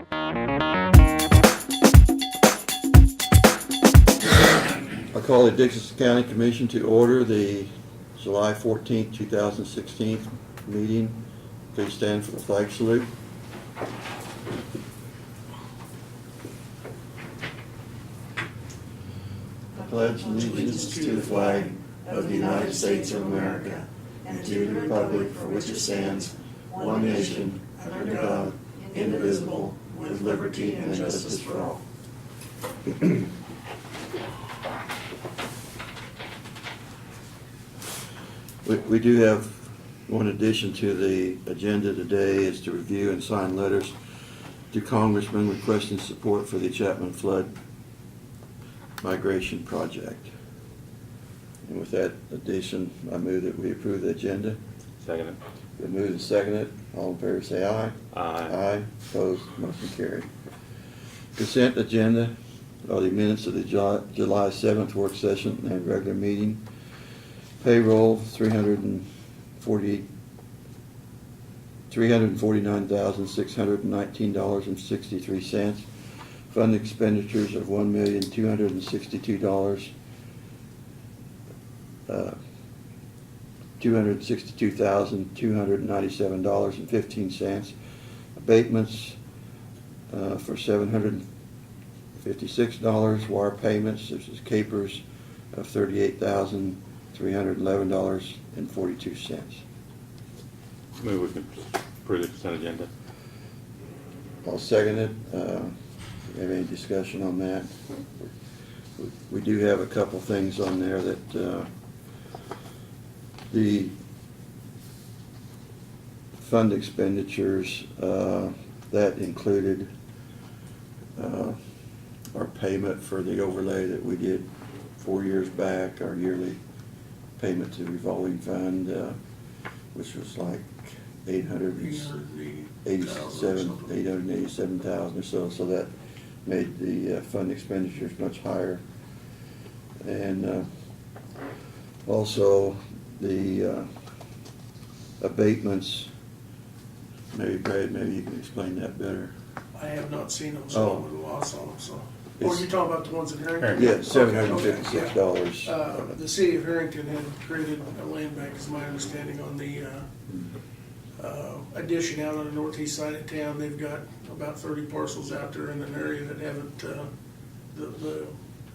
I call the Dixon County Commission to order the July 14th, 2016 meeting. Please stand for the flag salute. I pledge allegiance to the flag of the United States of America and to the republic for which it stands, one nation, under God, indivisible, with liberty and justice for all. We do have one addition to the agenda today is to review and sign letters to Congressmen requesting support for the Chapman Flood Migration Project. And with that addition, I move that we approve the agenda. Second it. Been moved and seconded. All in favor say aye. Aye. Aye. Opposed? Motion carried. Consent agenda are the minutes of the July 7th work session and regular meeting. Payroll, $349,619.63. Fund expenditures of $1,262,000. $262,297.15. Abatements for $756. Wire payments, this is capers of $38,311.42. Move we can approve the consent agenda. I'll second it. Have any discussion on that? We do have a couple things on there that the fund expenditures that included our payment for the overlay that we did 4 years back, our yearly payment to the revolving fund, which was like $887,000 or so. So that made the fund expenditures much higher. And also the abatements. Maybe Brad, maybe you can explain that better. I have not seen them, so I'm at a loss on them, so. Oh, you're talking about the ones in Harrington? Yeah, $756. The city of Harrington had created a land bank, is my understanding, on the addition out on the northeast side of town. They've got about 30 parcels out there in an area that haven't, the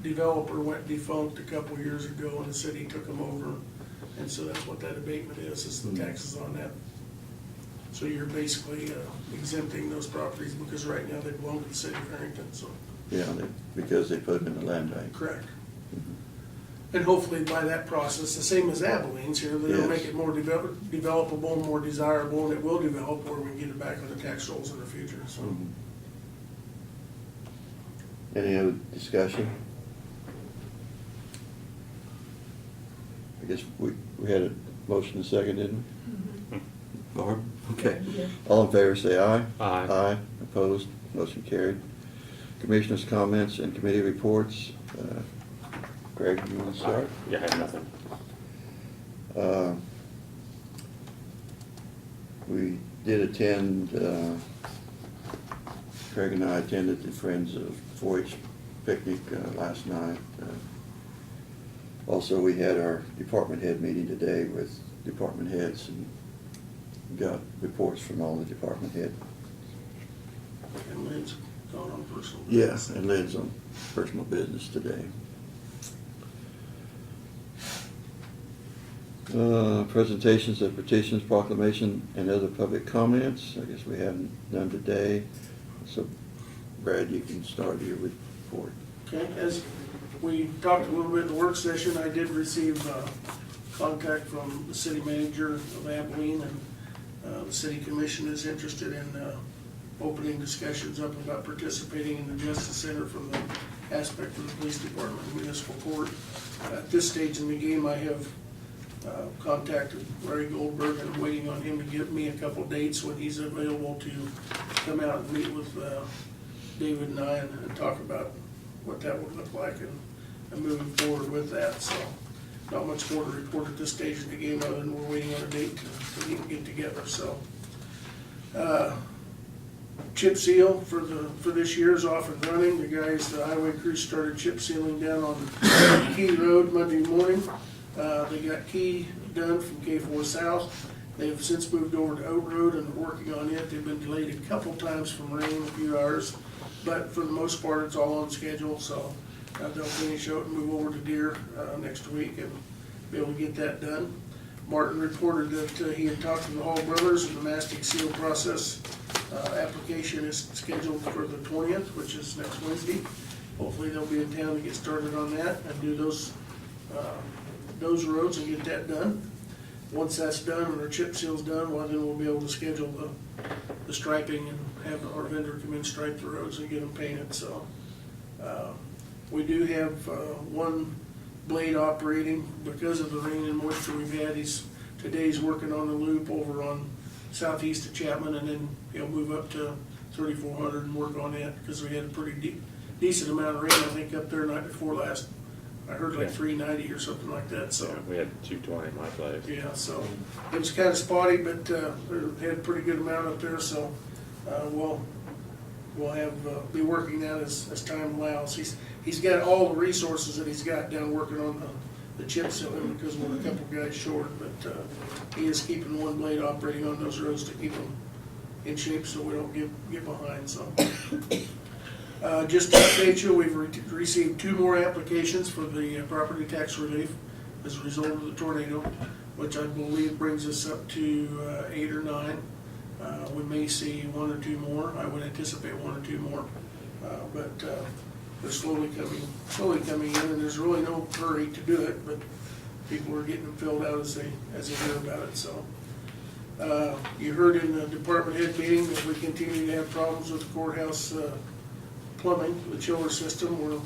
developer went defunct a couple years ago and the city took them over. And so that's what that abatement is the taxes on that. So you're basically exempting those properties because right now they belong to the city of Harrington, so. Yeah, because they put them in the land bank. Correct. And hopefully by that process, the same as Abilene's here, they'll Yes. make it more developable, more desirable, and it will develop where we can get it back on the tax rolls in the future, so. Any other discussion? I guess we had a motion and second, didn't we? Barb? Okay. All in favor say aye. Aye. Aye. Opposed? Motion carried. Commissioners' comments and committee reports. Greg, you want to start? Yeah, I have nothing. We did attend, Craig and I attended the Friends of 4-H picnic last night. Also, we had our department head meeting today with department heads and got reports from all the department heads. And Lynn's gone on personal. Yes, and Lynn's on personal business today. Presentations of petitions, proclamation, and other public comments. I guess we haven't done today. So, Brad, you can start your report. Okay, as we talked a little bit in the work session, I did receive contact from the city manager of Abilene, and the city commission is interested in opening discussions up about participating in the Justice Center from the aspect of the police department and municipal court. At this stage in the game, I have contacted Larry Goldberg and I'm waiting on him to give me a couple dates when he's available to come out and meet with David and I and talk about what that would look like and moving forward with that. So not much more to report at this stage in the game other than we're waiting on a date to get together. So Chip seal for this year is off and running. The guys, the highway crew started chip sealing down on Key Road Monday morning. They got Key done from K4 South. They've since moved over to Oak Road and are working on it. They've been delayed a couple times from rain, a few hours, but for the most part, it's all on schedule, so they'll finish out and move over to Deer next week and be able to get that done. Martin reported that he had talked to the Hall brothers, and the mastic seal process application is scheduled for the 20th, which is next Wednesday. Hopefully they'll be in town to get started on that and do those roads and get that done. Once that's done and our chip seal's done, well, then we'll be able to schedule the striping and have our vendor come in, stripe the roads and get them painted. So we do have one blade operating because of the rain and moisture we've had. Today's working on the loop over on southeast of Chapman, and then he'll move up to 3400 and work on it because we had a pretty decent amount of rain, I think, up there night before last. I heard like 390 or something like that. So Yeah, we had 220 in my place. yeah, so it was kind of spotty, but we had a pretty good amount up there. So we'll have be working that as time allows. He's got all the resources that he's got down working on the chip sealing because we're a couple guys short, but he is keeping one blade operating on those roads to keep them in shape so we don't get behind. So just to update you, we've received 2 more applications for the property tax relief as a result of the tornado, which I believe brings us up to 8 or 9. We may see 1 or 2 more. I would anticipate 1 or 2 more, but they're slowly coming in, and there's really no hurry to do it. But people are getting them filled out as they hear about it. So you heard in the department head meeting that we continue to have problems with the courthouse plumbing, the chiller system.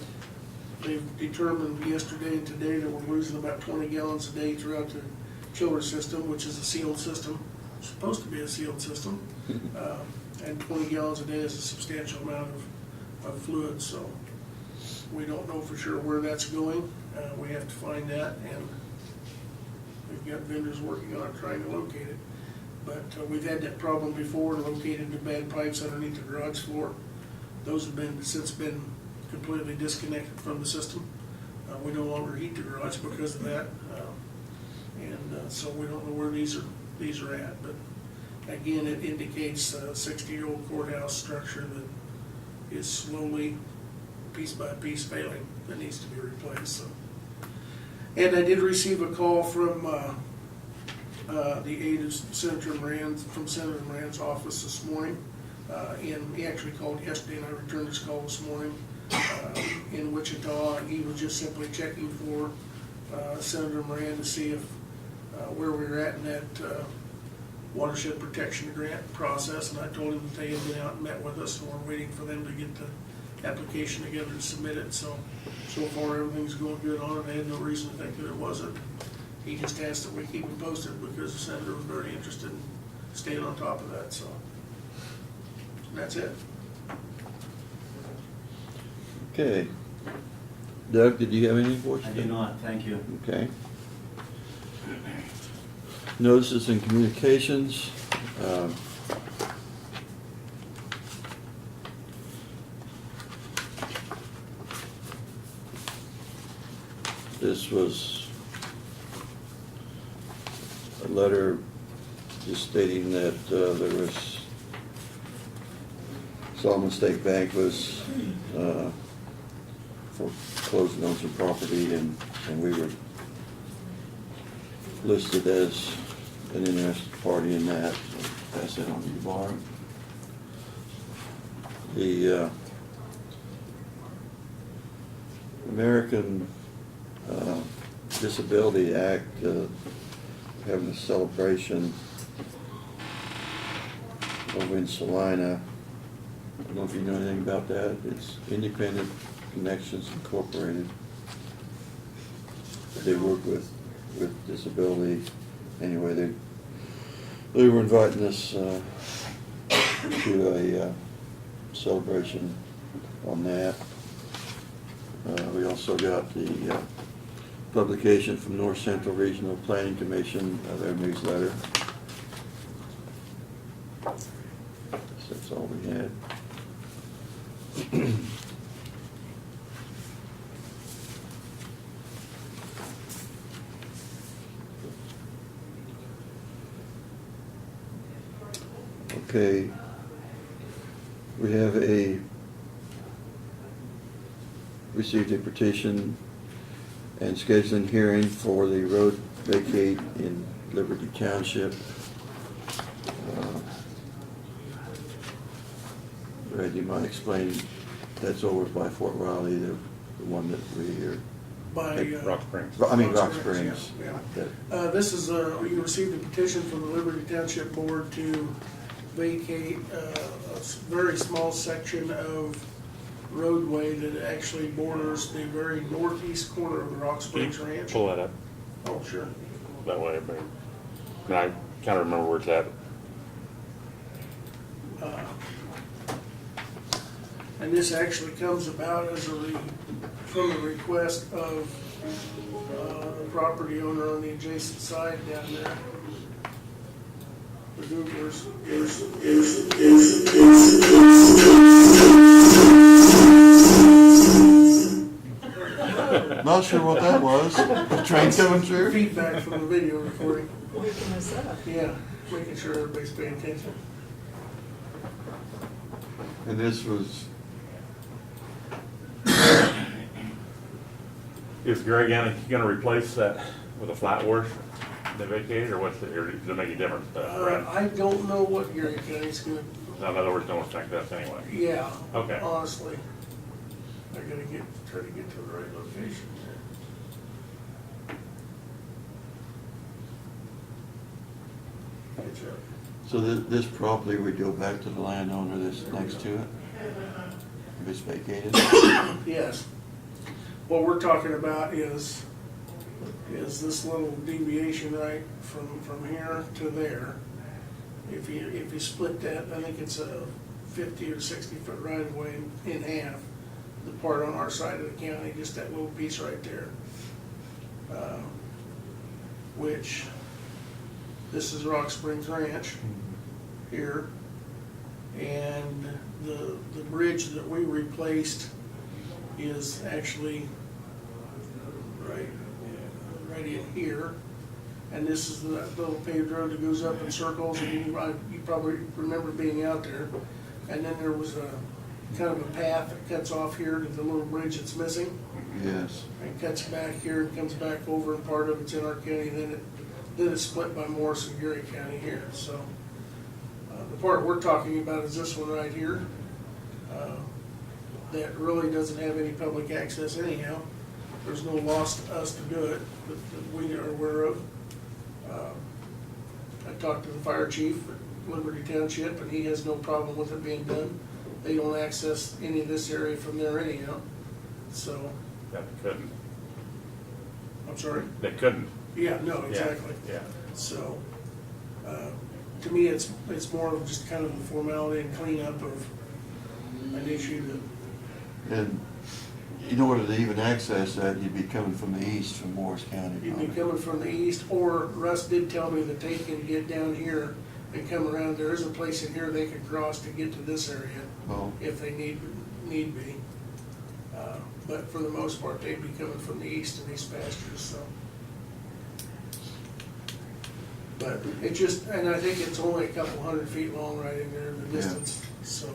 They've determined yesterday and today that we're losing about 20 gallons a day throughout the chiller system, which is a sealed system. It's supposed to be a sealed system, and 20 gallons a day is a substantial amount of fluid. So we don't know for sure where that's going. We have to find that, and we've got vendors working on it trying to locate it. But we've had that problem before, located the bad pipes underneath the garage floor. Those have since been completely disconnected from the system. We no longer heat the garage because of that, and so we don't know where these are at. But again, it indicates a 60-year-old courthouse structure that is slowly, piece by piece, failing, that needs to be replaced. So. And I did receive a call from the aide of Senator Moran's office this morning. And he actually called yesterday, and I returned his call this morning in Wichita, and he was just simply checking for Senator Moran to see if where we were at in that watershed protection grant process. And I told him that they had been out and met with us, and we're waiting for them to get the application together to submit it. So far everything's going good on it. I had no reason to think that it wasn't. He just asked that we keep him posted because the senator was very interested in staying on top of that. So that's it. Okay. Doug, did you have anything for us? I do not, thank you. Okay. Notices and communications. This was a letter just stating that there was Solomon State Bank was foreclosing on some property, and we were listed as an interested party in that. So pass that on to you, Barb. The American Disability Act having a celebration over in Salina. I don't know if you know anything about that. It's Independent Connections Incorporated. They work with disability. Anyway, they were inviting us to a celebration on that. We also got the publication from North Central Regional Planning Commission, their newsletter. So that's all we had. Okay. We have received a petition and scheduling hearing for the road vacate in Liberty Township. Brad, you might explain, that's over by Fort Riley, the one that we hear. By, Rock Springs. Rock Springs. Yeah. That- This is, you received a petition from the Liberty Township Board to vacate a very small section of roadway that actually borders the very northeast corner of the Rock Springs Can you Ranch. pull that up Oh, sure. that way? I kind of remember where it's at. And this actually comes about as from a request of the property owner on the adjacent side down there. The Googlers. Not sure what that was. A train coming through? Feedback from the video recording. Waking us up. Yeah, making sure everybody's paying attention. And this was, Is Gary gonna replace that with a flat wash they vacated, or what's it, or does it make a difference? Brad? I don't know what Gary County's gonna, In other words, don't affect us anyway. yeah. Okay. Honestly. I gotta try to get to the right location here. Good job. so this property would go back to the landowner that's next to it? If it's vacated? Yes. What we're talking about is this little deviation right from here to there. If you split that, I think it's a 50 or 60 foot right of way in half. The part on our side of the county, just that little piece right there. Which, this is Rock Springs Ranch here. And the bridge that we replaced is actually right in here. And this is the little paved road that goes up in circles, and you probably remember being out there. And then there was a kind of a path that cuts off here to the little bridge that's missing. Yes. And cuts back here and comes back over, and part of it's in our county, then it's split by Morris and Geary County here, so. The part we're talking about is this one right here. That really doesn't have any public access anyhow. There's no loss to us to do it, that we are aware of. I talked to the fire chief at Liberty Township, and he has no problem with it being done. They don't access any of this area from there anyhow, so, Yeah, they couldn't. I'm sorry? They couldn't. Yeah, no, Yeah, exactly. Yeah. So, to me, it's more of just kind of a formality and cleanup of an issue that And in order to even access that, you'd be coming from the east, from Morris County. you'd be probably. coming from the east, or Russ did tell me that they can get down here and come around. There is a place in here they could cross to get to this area Oh, if they need be. But for the most part, they'd be coming from the east in these pastures, so. But it just, and I think it's only a couple 100 feet long right in there, the Yeah. distance, so.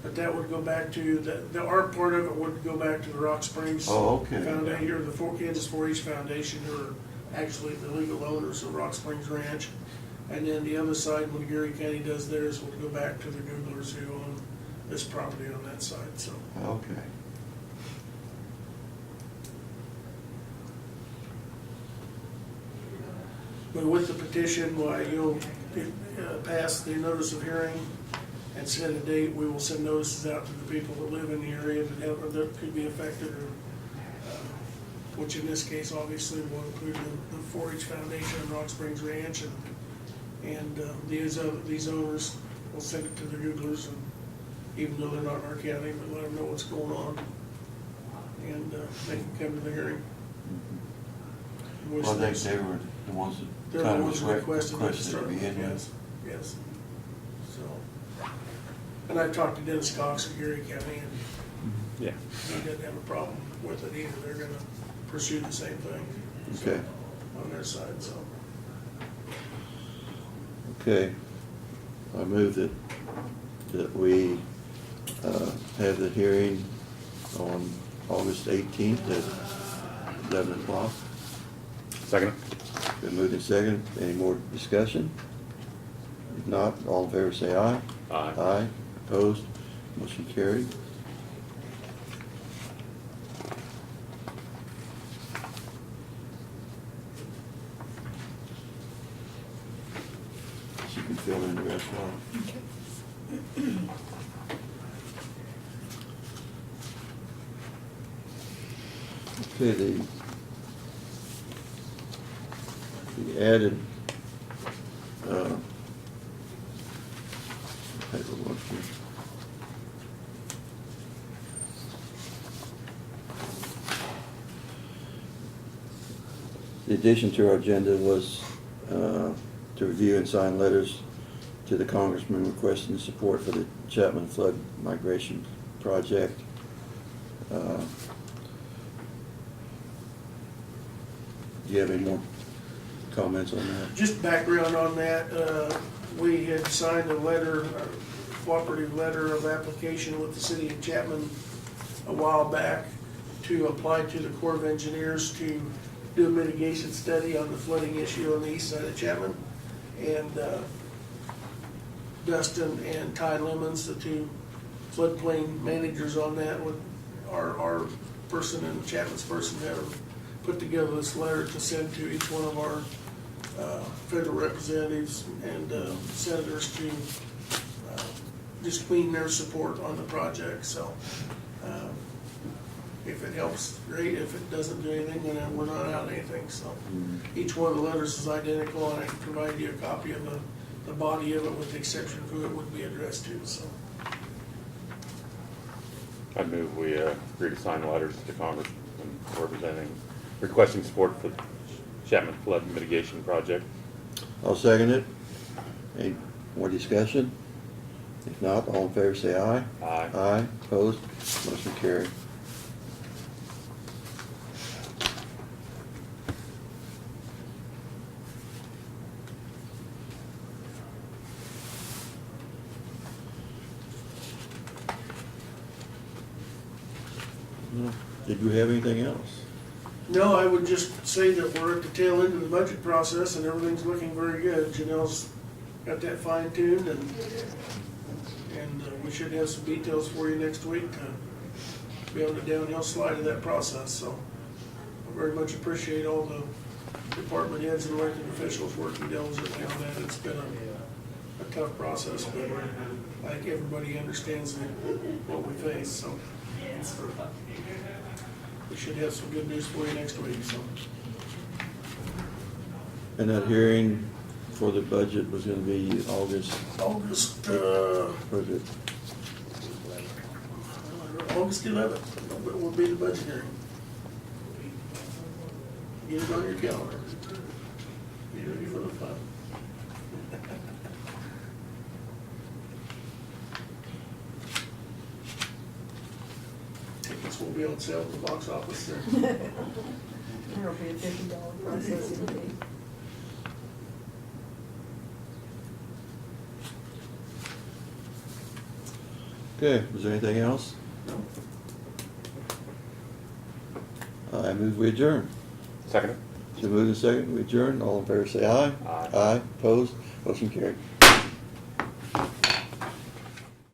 But that would go back to, our part of it would go back to the Rock Springs Oh, okay. Foundation, or the Kansas 4-H Foundation, who are actually the legal owners of Rock Springs Ranch. And then the other side, when Geary County does theirs, would go back to the Googlers who own this property on that side, so. okay. But with the petition, why you'll pass the notice of hearing and set a date, we will send notices out to the people that live in the area that could be affected, or, which in this case obviously will include the 4-H Foundation and Rock Springs Ranch, and these owners will send it to the Googlers, and even though they're not in our county, but let them know what's going on, and they can come to the hearing. Well, I think they were the ones that They're kind the of ones who requested it to requested start to with, begin yes, with. yes. So, And I've talked to Dennis Cox of Geary County, and Yeah. he doesn't have a problem with it either. They're gonna pursue the same thing. so, Okay. On their side, so. Okay. I move that we have the hearing on August 18th at 11 o'clock. Second? Been moved and seconded. Any more discussion? If not, all in favor say aye. Aye. Aye. Opposed? Motion carried. You can fill in the rest of Okay, the added paperwork here. The addition to our agenda was to review and sign letters to the congressman requesting support for the Chapman Flood Migration Project. Do you have any more comments on that? Just background on that, we had signed a letter, a cooperative letter of application with the city of Chapman a while back to apply to the Corps of Engineers to do a mitigation study on the flooding issue on the east side of Chapman. And Dustin and Ty Lemons, the two floodplain managers on that, our person and Chapman's person have put together this letter to send to each one of our federal representatives and senators to just clean their support on the project. So if it helps, great. If it doesn't do anything, then we're not out anything. So each one of the letters is identical, and I can provide you a copy of the body of it with the exception of who it would be addressed to. So I move we agree to sign letters to Congress requesting support for the Chapman Flood Mitigation Project. I'll second it. Any more discussion? If not, all in favor say aye. Aye. Aye. Opposed? Motion carried. Did you have anything else? no, I would just say that we're at the tail end of the budget process, and everything's looking very good. Janelle's got that fine tuned, and we should have some details for you next week to be on the downhill slide of that process. So I very much appreciate all the department heads and elected officials working diligently on that. It's been a tough process, but I think everybody understands what we face. So we should have some good news for you next week. So And that hearing for the budget was gonna be August, August was it? August 11th will be the budget hearing. Get it on your calendar. Be ready for the fun. Tickets will be on sale at the box office there. There'll be a $50 processing fee. Okay, is there anything else? I move we adjourn. Second? So move in second, we adjourn. All in favor say aye. Aye. Aye. Opposed? Motion carried.